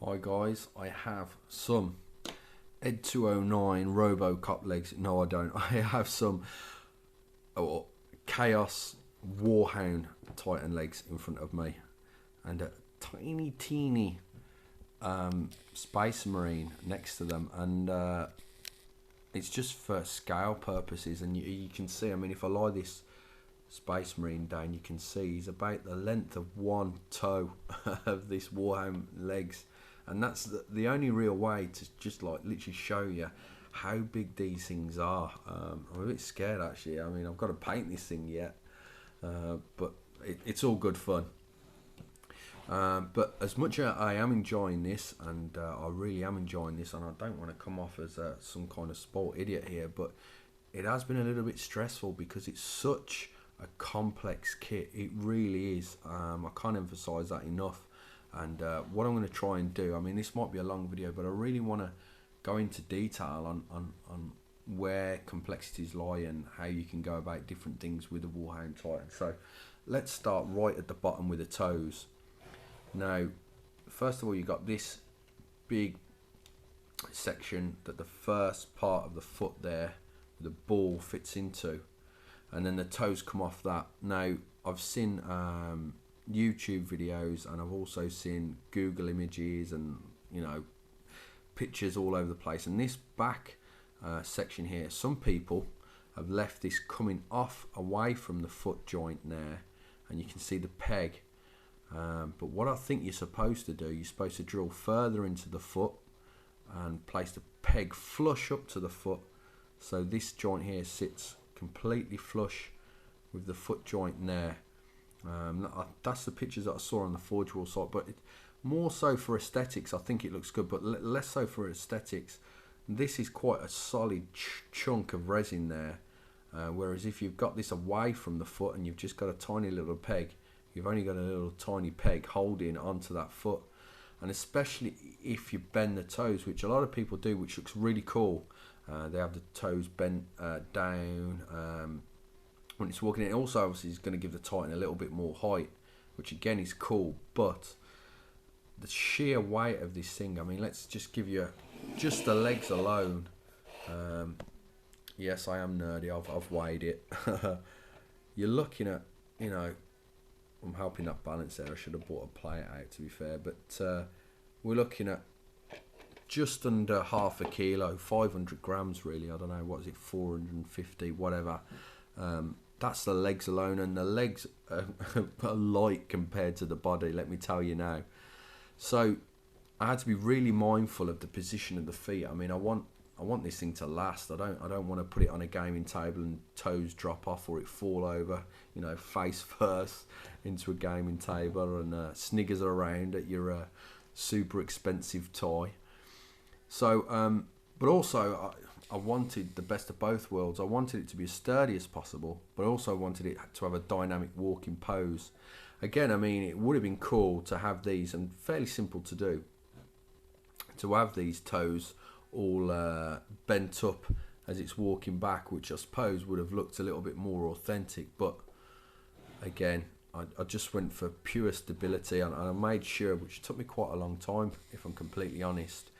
Hi guys, I have some Ed 209 Robocop legs. No, I don't. I have some Chaos Warhound Titan legs in front of me, and a tiny, teeny Space Marine next to them, and it's just for scale purposes. And you can see, I mean, if I lie this Space Marine down, you can see he's about the length of one toe of this Warhound legs, and that's the only real way to just like literally show you how big these things are. I'm a bit scared actually. I mean, I've got to paint this thing yet, but it's all good fun. But as much as I am enjoying this, and I really am enjoying this, and I don't want to come off as some kind of sport idiot here, but it has been a little bit stressful because it's such a complex kit. It really is. I can't emphasize that enough. And what I'm going to try and do, I mean, this might be a long video, but I really want to go into detail on where complexities lie and how you can go about different things with the Warhound Titan. So let's start right at the bottom with the toes. Now, first of all, you got this big section that the first part of the foot there, the ball fits into, and then the toes come off that. Now, I've seen YouTube videos, and I've also seen Google images and pictures all over the place, and this back section here, some people have left this coming off away from the foot joint there, and you can see the peg. But what I think you're supposed to do, you're supposed to drill further into the foot and place the peg flush up to the foot, so this joint here sits completely flush with the foot joint there. That's the pictures that I saw on the Forge World site, but more so for aesthetics, I think it looks good, but less so for aesthetics. This is quite a solid chunk of resin there, whereas if you've got this away from the foot and you've just got a tiny little peg, you've only got a little tiny peg holding onto that foot. And especially if you bend the toes, which a lot of people do, which looks really cool. They have the toes bent down when it's walking in. Also, obviously, is going to give the Titan a little bit more height, which again is cool. But the sheer weight of this thing, I mean, let's just give you just the legs alone. Yes, I am nerdy. I've weighed it. You're looking at, I'm helping that balance there. I should have bought a plate out, to be fair, but we're looking at just under half a kilo, 500 grams really. I don't know, what is it, 450, whatever. That's the legs alone, and the legs are light compared to the body, let me tell you now. So I had to be really mindful of the position of the feet. I mean, I want this thing to last. I don't want to put it on a gaming table and toes drop off or it fall over, face first into a gaming table and sniggers around at your super expensive toy. So, but also I wanted the best of both worlds. I wanted it to be as sturdy as possible, but I also wanted it to have a dynamic walking pose. Again, I mean, it would have been cool to have these, and fairly simple to do, to have these toes all bent up as it's walking back, which I suppose would have looked a little bit more authentic. But again, I just went for pure stability, and I made sure, which took me quite a long time if I'm completely honest,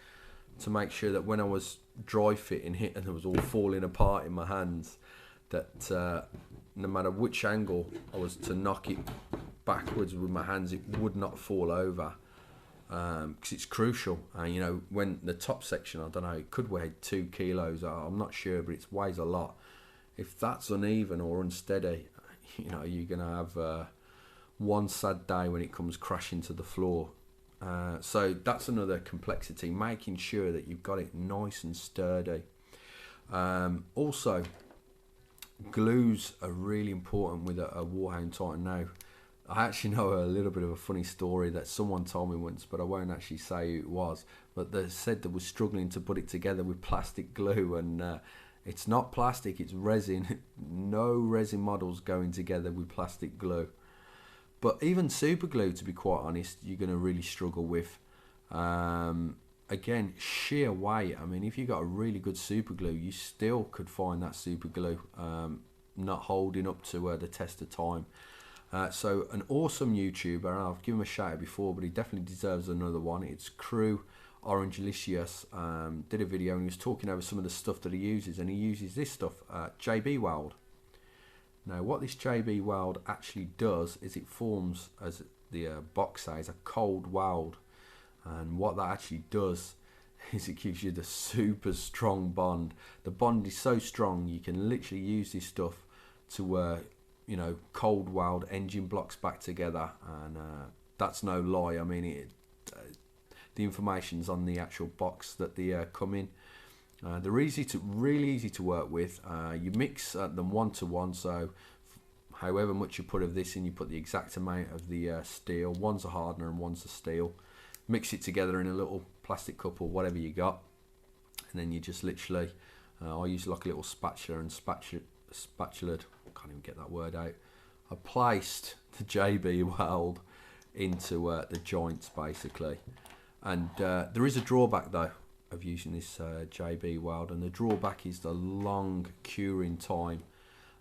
to make sure that when I was dry fitting it and it was all falling apart in my hands, that no matter which angle I was to knock it backwards with my hands, it would not fall over, because it's crucial. When the top section, I don't know, it could weigh 2 kilos, I'm not sure, but it weighs a lot. If that's uneven or unsteady, you're gonna have one sad day when it comes crashing to the floor. So that's another complexity, making sure that you've got it nice and sturdy. Also, glues are really important with a Warhound Titan. Now, I actually know a little bit of a funny story that someone told me once, but I won't actually say who it was. But they said they were struggling to put it together with plastic glue, and it's not plastic, it's resin. No resin models going together with plastic glue. But even super glue, to be quite honest, you're going to really struggle with. Again, sheer weight. I mean, if you got a really good super glue, you still could find that super glue not holding up to the test of time. So an awesome YouTuber, and I've given him a shout out before, but he definitely deserves another one. It's Crew Orangelicious. Did a video and he was talking over some of the stuff that he uses, and he uses this stuff, JB Weld. Now what this JB Weld actually does is it forms, as the box says, a cold weld, and what that actually does is it gives you the super strong bond. The bond is so strong you can literally use this stuff to you know, cold weld engine blocks back together, and that's no lie. I mean, the information's on the actual box that they come in. They're really easy to work with. You mix them 1 to 1, so however much you put of this in, you put the exact amount of the steel. One's a hardener and one's a steel. Mix it together in a little plastic cup or whatever you got, and then you just literally, I use like a little spatula and spatulaed, I can't even get that word out. I placed the JB Weld into the joints basically, and there is a drawback though of using this JB Weld, and the drawback is the long curing time,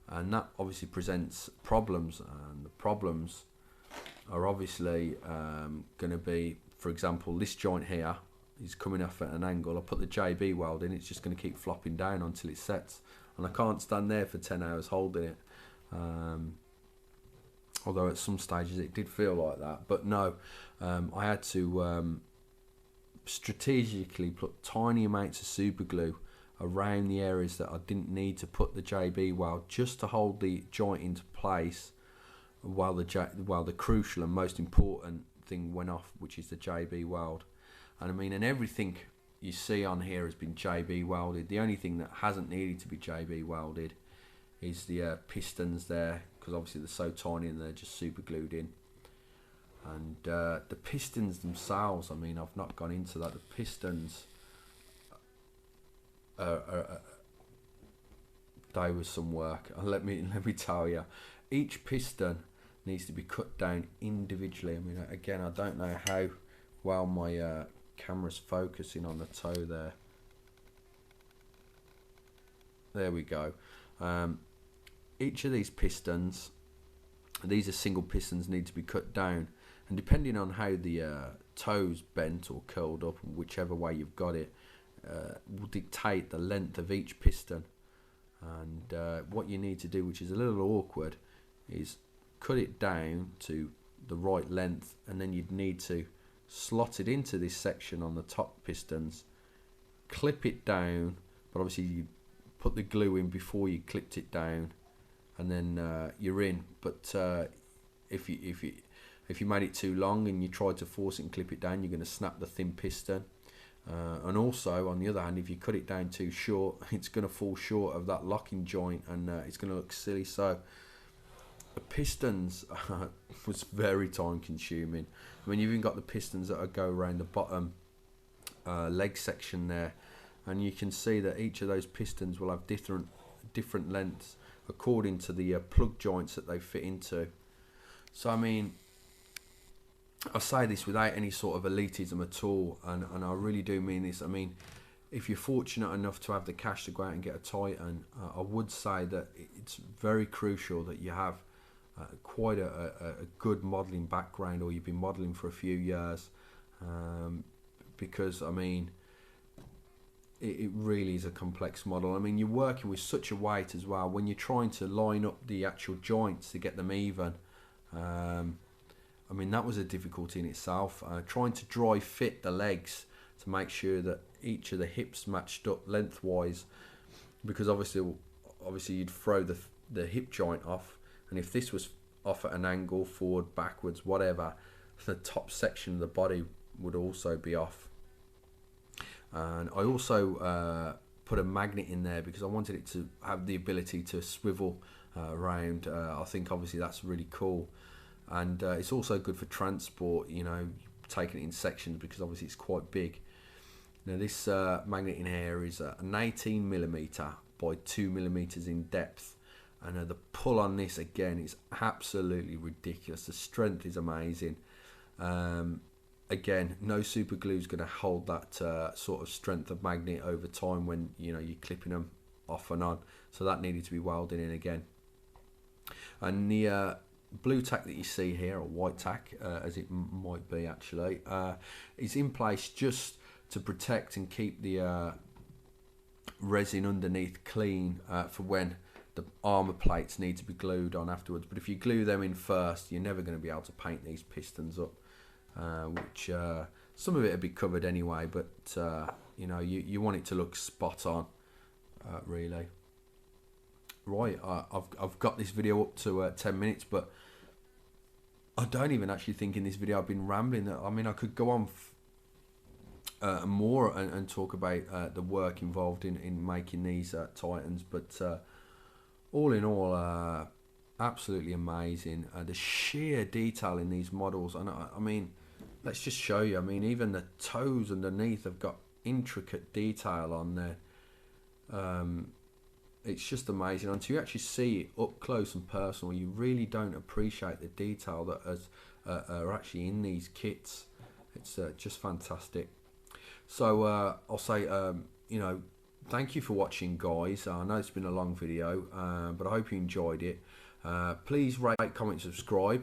and that obviously presents problems, and the problems are obviously going to be, for example, this joint here is coming off at an angle. I put the JB Weld in, it's just going to keep flopping down until it sets, and I can't stand there for 10 hours holding it. Although at some stages it did feel like that, but no, I had to strategically put tiny amounts of super glue around the areas that I didn't need to put the JB Weld, just to hold the joint into place while the crucial and most important thing went off, which is the JB Weld. And I mean, and everything you see on here has been JB welded. The only thing that hasn't needed to be JB welded is the pistons there, because obviously they're so tiny and they're just super glued in. And the pistons themselves, I mean, I've not gone into that. The pistons they was some work. And let me tell you, each piston needs to be cut down individually. I mean, again, I don't know how well my camera's focusing on the toe there. There we go. Each of these pistons, these are single pistons, need to be cut down, and depending on how the toe's bent or curled up, whichever way you've got it, will dictate the length of each piston. And what you need to do, which is a little awkward, is cut it down to the right length, and then you'd need to slot it into this section on the top pistons, clip it down, but obviously you put the glue in before you clipped it down, and then you're in. But if you made it too long and you tried to force it and clip it down, you're going to snap the thin piston. And also, on the other hand, if you cut it down too short, it's going to fall short of that locking joint, and it's going to look silly. So the pistons was very time consuming. I mean, you've even got the pistons that go around the bottom leg section there, and you can see that each of those pistons will have different lengths according to the plug joints that they fit into. So I mean, I say this without any sort of elitism at all, and I really do mean this. I mean, if you're fortunate enough to have the cash to go out and get a Titan, I would say that it's very crucial that you have quite a good modelling background, or you've been modelling for a few years, because I mean, it really is a complex model. I mean, you're working with such a weight as well when you're trying to line up the actual joints to get them even. I mean, that was a difficulty in itself, trying to dry fit the legs to make sure that each of the hips matched up lengthwise, because obviously you'd throw the hip joint off, and if this was off at an angle, forward, backwards, whatever, the top section of the body would also be off. And I also put a magnet in there because I wanted it to have the ability to swivel around. I think obviously that's really cool, and it's also good for transport, you know, taking it in sections, because obviously it's quite big. Now this magnet in here is an 18mm by 2mm in depth, and the pull on this again is absolutely ridiculous. The strength is amazing. Again, no super glue is going to hold that sort of strength of magnet over time when you're clipping them off and on. So that needed to be welded in again. And the blue tack that you see here, or white tack as it might be actually, is in place just to protect and keep the resin underneath clean for when the armour plates need to be glued on afterwards. But if you glue them in first, you're never going to be able to paint these pistons up, which some of it will be covered anyway, but you know, you want it to look spot on, really. Right, I've got this video up to 10 minutes, but I don't even actually think in this video I've been rambling. I mean, I could go on more and talk about the work involved in making these Titans, but all in all, absolutely amazing. The sheer detail in these models, and I mean, let's just show you. I mean, even the toes underneath have got intricate detail on there. It's just amazing. Until you actually see it up close and personal, you really don't appreciate the detail that are actually in these kits. It's just fantastic. So I'll say, you know, thank you for watching, guys. I know it's been a long video, but I hope you enjoyed it. Please rate, comment, subscribe.